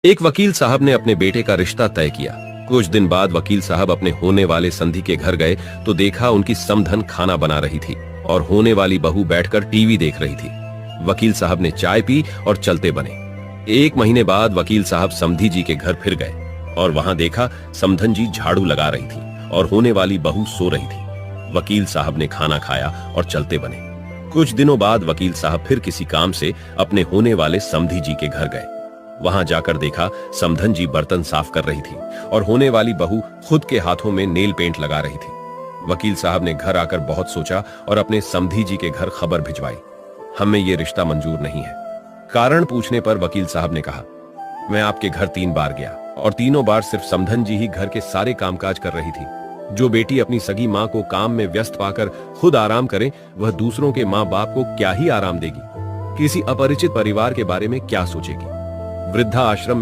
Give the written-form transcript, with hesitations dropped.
एक वकील साहब ने अपने बेटे का रिश्ता तय किया। कुछ दिन बाद वकील साहब अपने होने वाले संधि के घर गए तो देखा उनकी समधन खाना बना रही थी और होने वाली बहू बैठकर टीवी देख रही थी। वकील साहब ने चाय पी और चलते बने। एक महीने बाद वकील साहब समधी जी के घर फिर गए और वहां देखा समधन जी झाड़ू लगा रही थी और होने वाली बहू सो रही थी। वकील साहब ने खाना खाया और चलते बने। कुछ दिनों बाद वकील साहब फिर किसी काम से अपने होने वाले समधी जी के घर गए। वहां जाकर देखा समधन जी बर्तन साफ कर रही थी और होने वाली बहू खुद के हाथों में नेल पेंट लगा रही थी। वकील साहब ने घर आकर बहुत सोचा और अपने समधी जी के घर खबर भिजवाई, हमें ये रिश्ता मंजूर नहीं है। कारण पूछने पर वकील साहब ने कहा, मैं आपके घर 3 बार गया और तीनों बार सिर्फ समधन जी ही घर के सारे कामकाज कर रही थी। जो बेटी अपनी सगी माँ को काम में व्यस्त पाकर खुद आराम करे, वह दूसरों के माँ बाप को क्या ही आराम देगी। किसी अपरिचित परिवार के बारे में क्या सोचेगी। वृद्धा आश्रम